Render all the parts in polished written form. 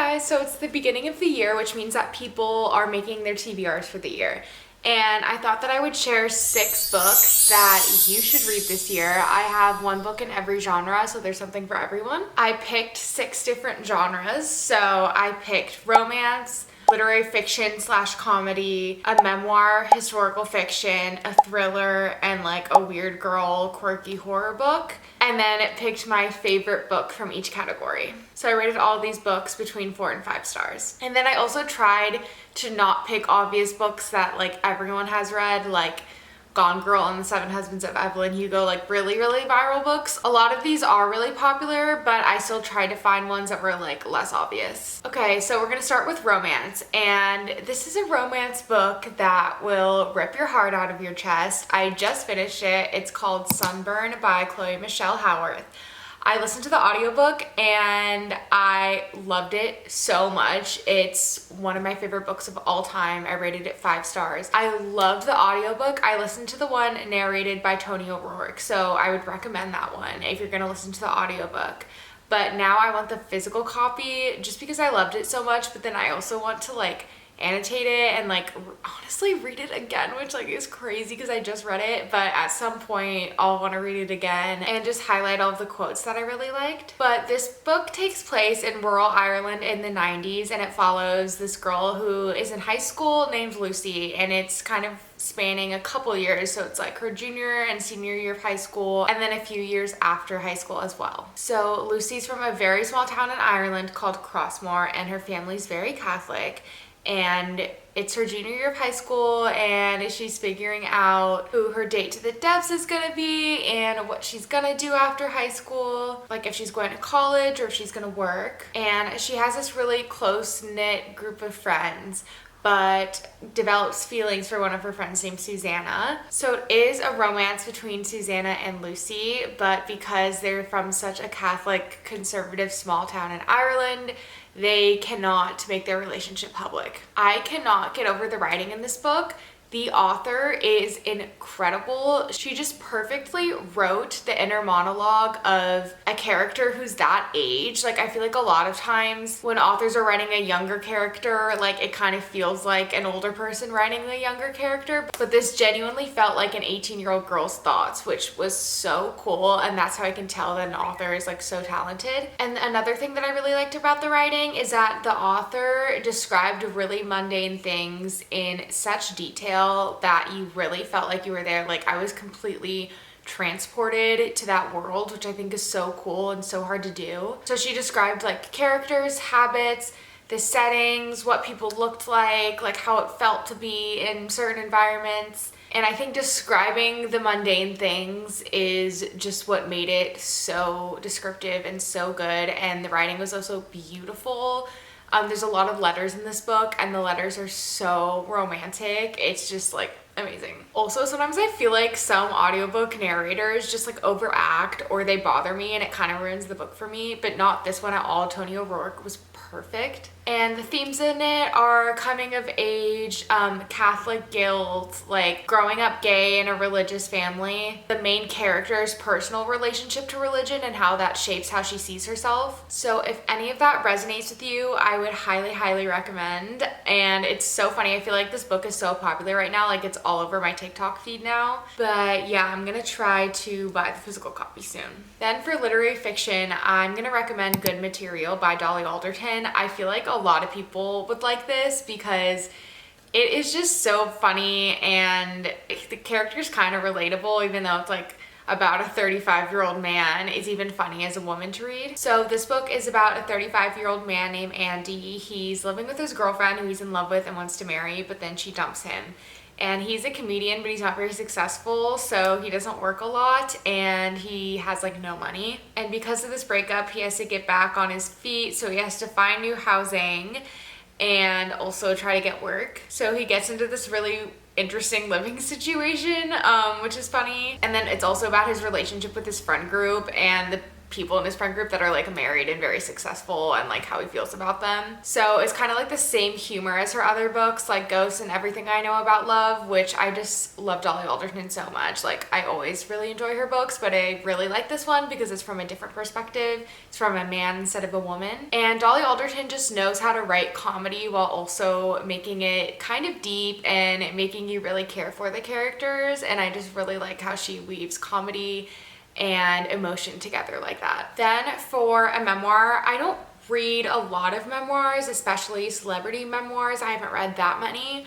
guys, so it's the beginning of the year, which means that people are making their TBRs for the year. And I thought that I would share 6 books that you should read this year. I have one book in every genre, so there's something for everyone. I picked 6 different genres. So I picked romance, literary fiction / comedy, a memoir, historical fiction, a thriller, and like a weird girl, quirky horror book. And then it picked my favorite book from each category. So I rated all of these books between 4 and 5 stars. And then I also tried to not pick obvious books that like everyone has read, like Gone Girl and the 7 Husbands of Evelyn Hugo, like really viral books. A lot of these are really popular, but I still tried to find ones that were like less obvious. Okay, so we're gonna start with romance, and this is a romance book that will rip your heart out of your chest. I just finished it. It's called Sunburn by Chloe Michelle Howarth. I listened to the audiobook and I loved it so much. It's one of my favorite books of all time. I rated it 5 stars. I loved the audiobook. I listened to the one narrated by Tony O'Rourke, so I would recommend that one if you're gonna listen to the audiobook. But now I want the physical copy just because I loved it so much, but then I also want to like annotate it and like honestly read it again, which like is crazy because I just read it, but at some point I'll want to read it again and just highlight all of the quotes that I really liked. But this book takes place in rural Ireland in the 90s, and it follows this girl who is in high school named Lucy, and it's kind of spanning a couple years, so it's like her junior and senior year of high school and then a few years after high school as well. So Lucy's from a very small town in Ireland called Crossmore, and her family's very Catholic, and it's her junior year of high school, and she's figuring out who her date to the depths is gonna be and what she's gonna do after high school, like if she's going to college or if she's gonna work. And she has this really close-knit group of friends, but develops feelings for one of her friends named Susanna. So it is a romance between Susanna and Lucy, but because they're from such a Catholic, conservative small town in Ireland, they cannot make their relationship public. I cannot get over the writing in this book. The author is incredible. She just perfectly wrote the inner monologue of a character who's that age. Like I feel like a lot of times when authors are writing a younger character, like it kind of feels like an older person writing a younger character. But this genuinely felt like an 18-year-old girl's thoughts, which was so cool. And that's how I can tell that an author is like so talented. And another thing that I really liked about the writing is that the author described really mundane things in such detail that you really felt like you were there. Like I was completely transported to that world, which I think is so cool and so hard to do. So she described like characters, habits, the settings, what people looked like how it felt to be in certain environments. And I think describing the mundane things is just what made it so descriptive and so good. And the writing was also beautiful. There's a lot of letters in this book, and the letters are so romantic. It's just like amazing. Also, sometimes I feel like some audiobook narrators just like overact or they bother me and it kind of ruins the book for me, but not this one at all. Tony O'Rourke was perfect. And the themes in it are coming of age, Catholic guilt, like growing up gay in a religious family, the main character's personal relationship to religion and how that shapes how she sees herself. So if any of that resonates with you, I would highly recommend. And it's so funny. I feel like this book is so popular right now. Like it's all over my TikTok feed now. But yeah, I'm gonna try to buy the physical copy soon. Then for literary fiction, I'm gonna recommend Good Material by Dolly Alderton. I feel like a lot of people would like this because it is just so funny and the character's kind of relatable, even though it's like about a 35-year-old man. It's even funny as a woman to read. So this book is about a 35-year-old man named Andy. He's living with his girlfriend who he's in love with and wants to marry, but then she dumps him. And he's a comedian, but he's not very successful, so he doesn't work a lot and he has like no money. And because of this breakup, he has to get back on his feet, so he has to find new housing and also try to get work. So he gets into this really interesting living situation, which is funny. And then it's also about his relationship with his friend group, and the people in his friend group that are like married and very successful and like how he feels about them. So it's kind of like the same humor as her other books, like Ghosts and Everything I Know About Love, which I just love Dolly Alderton so much. Like I always really enjoy her books, but I really like this one because it's from a different perspective. It's from a man instead of a woman. And Dolly Alderton just knows how to write comedy while also making it kind of deep and making you really care for the characters. And I just really like how she weaves comedy and emotion together like that. Then for a memoir, I don't read a lot of memoirs, especially celebrity memoirs. I haven't read that many,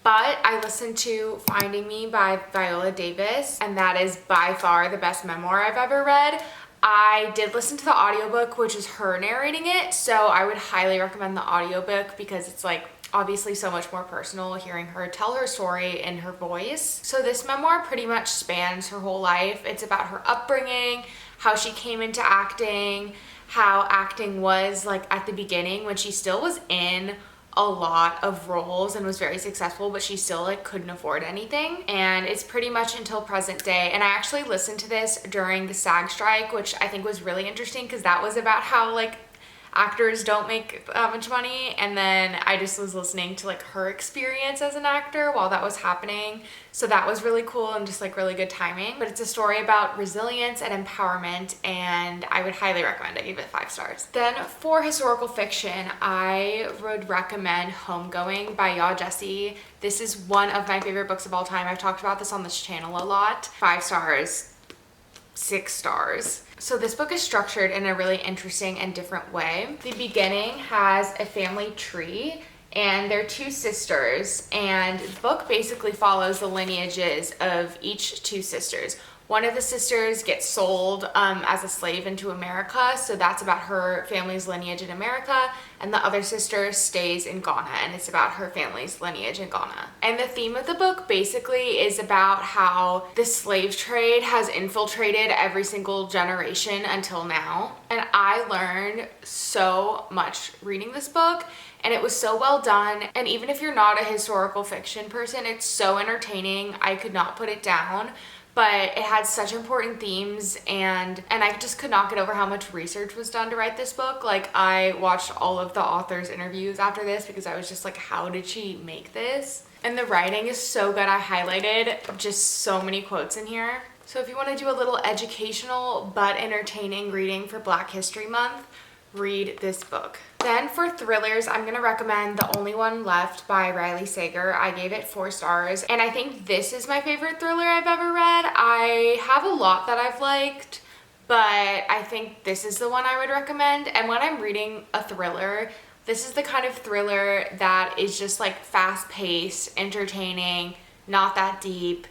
but I listened to Finding Me by Viola Davis, and that is by far the best memoir I've ever read. I did listen to the audiobook, which is her narrating it, so I would highly recommend the audiobook because it's like obviously so much more personal hearing her tell her story in her voice. So this memoir pretty much spans her whole life. It's about her upbringing, how she came into acting, how acting was like at the beginning when she still was in a lot of roles and was very successful, but she still like couldn't afford anything. And it's pretty much until present day. And I actually listened to this during the SAG strike, which I think was really interesting because that was about how like actors don't make that much money, and then I just was listening to like her experience as an actor while that was happening, so that was really cool and just like really good timing. But it's a story about resilience and empowerment, and I would highly recommend it. I give it 5 stars. Then for historical fiction, I would recommend Homegoing by Ya Jesse. This is one of my favorite books of all time. I've talked about this on this channel a lot. 5 stars, 6 stars. So this book is structured in a really interesting and different way. The beginning has a family tree and they're 2 sisters, and the book basically follows the lineages of each 2 sisters. One of the sisters gets sold as a slave into America, so that's about her family's lineage in America, and the other sister stays in Ghana, and it's about her family's lineage in Ghana. And the theme of the book basically is about how the slave trade has infiltrated every single generation until now. And I learned so much reading this book, and it was so well done. And even if you're not a historical fiction person, it's so entertaining. I could not put it down. But it had such important themes, and I just could not get over how much research was done to write this book. Like, I watched all of the author's interviews after this because I was just like, how did she make this? And the writing is so good. I highlighted just so many quotes in here. So if you want to do a little educational but entertaining reading for Black History Month, read this book. Then for thrillers, I'm gonna recommend The Only One Left by Riley Sager. I gave it 4 stars, and I think this is my favorite thriller I've ever read. I have a lot that I've liked, but I think this is the one I would recommend. And when I'm reading a thriller, this is the kind of thriller that is just like fast-paced, entertaining, not that deep,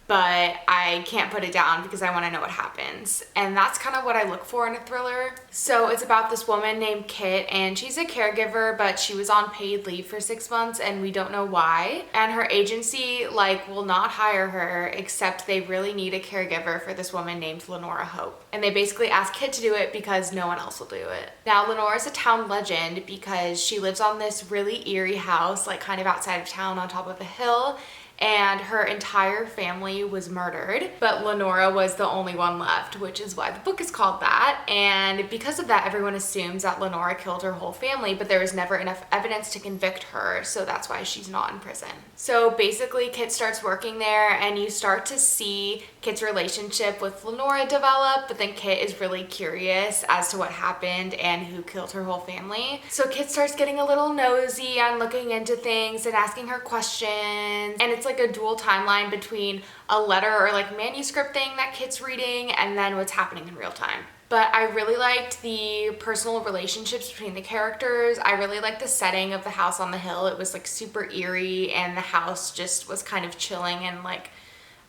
but I can't put it down because I want to know what happens. And that's kind of what I look for in a thriller. So it's about this woman named Kit, and she's a caregiver, but she was on paid leave for 6 months and we don't know why. And her agency like will not hire her, except they really need a caregiver for this woman named Lenora Hope. And they basically ask Kit to do it because no one else will do it. Now Lenora's a town legend because she lives on this really eerie house, like kind of outside of town on top of a hill, and her entire family was murdered, but Lenora was the only one left, which is why the book is called that. And because of that, everyone assumes that Lenora killed her whole family, but there was never enough evidence to convict her, so that's why she's not in prison. So basically, Kit starts working there, and you start to see Kit's relationship with Lenora develop, but then Kit is really curious as to what happened and who killed her whole family. So Kit starts getting a little nosy and looking into things and asking her questions, and it's like a dual timeline between a letter or like manuscript thing that Kit's reading and then what's happening in real time. But I really liked the personal relationships between the characters. I really liked the setting of the house on the hill. It was like super eerie, and the house just was kind of chilling, and like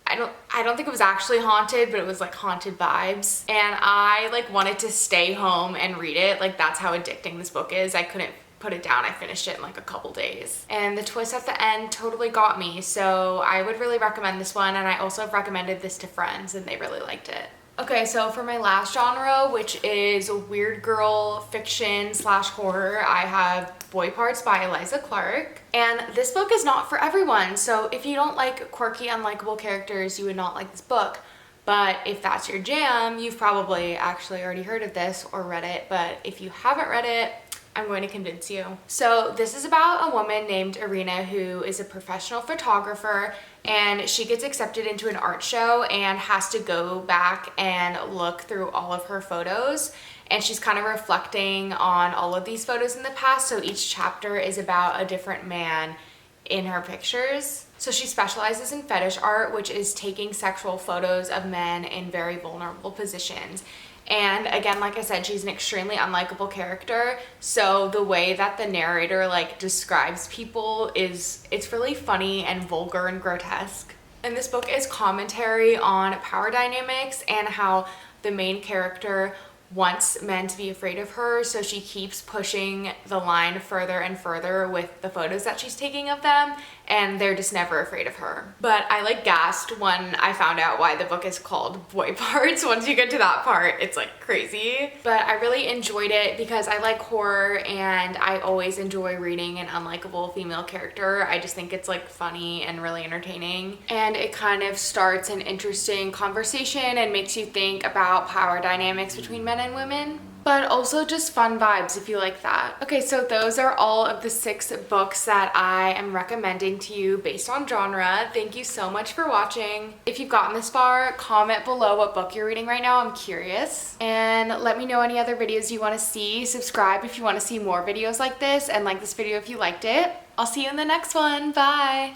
I don't think it was actually haunted, but it was like haunted vibes. And I like wanted to stay home and read it. Like that's how addicting this book is. I couldn't put it down. I finished it in like a couple days. And the twist at the end totally got me. So I would really recommend this one. And I also have recommended this to friends and they really liked it. Okay, so for my last genre, which is weird girl fiction / horror, I have Boy Parts by Eliza Clark. And this book is not for everyone. So if you don't like quirky, unlikable characters, you would not like this book. But if that's your jam, you've probably actually already heard of this or read it, but if you haven't read it, I'm going to convince you. So this is about a woman named Irina who is a professional photographer, and she gets accepted into an art show and has to go back and look through all of her photos. And she's kind of reflecting on all of these photos in the past. So each chapter is about a different man in her pictures. So she specializes in fetish art, which is taking sexual photos of men in very vulnerable positions. And again, like I said, she's an extremely unlikable character. So the way that the narrator like describes people it's really funny and vulgar and grotesque. And this book is commentary on power dynamics and how the main character wants men to be afraid of her, so she keeps pushing the line further and further with the photos that she's taking of them, and they're just never afraid of her. But I like gasped when I found out why the book is called Boy Parts. Once you get to that part, it's like crazy. But I really enjoyed it because I like horror and I always enjoy reading an unlikable female character. I just think it's like funny and really entertaining. And it kind of starts an interesting conversation and makes you think about power dynamics between men and women, but also just fun vibes if you like that. Okay, so those are all of the 6 books that I am recommending to you based on genre. Thank you so much for watching. If you've gotten this far, comment below what book you're reading right now. I'm curious. And let me know any other videos you want to see. Subscribe if you want to see more videos like this, and like this video if you liked it. I'll see you in the next one. Bye!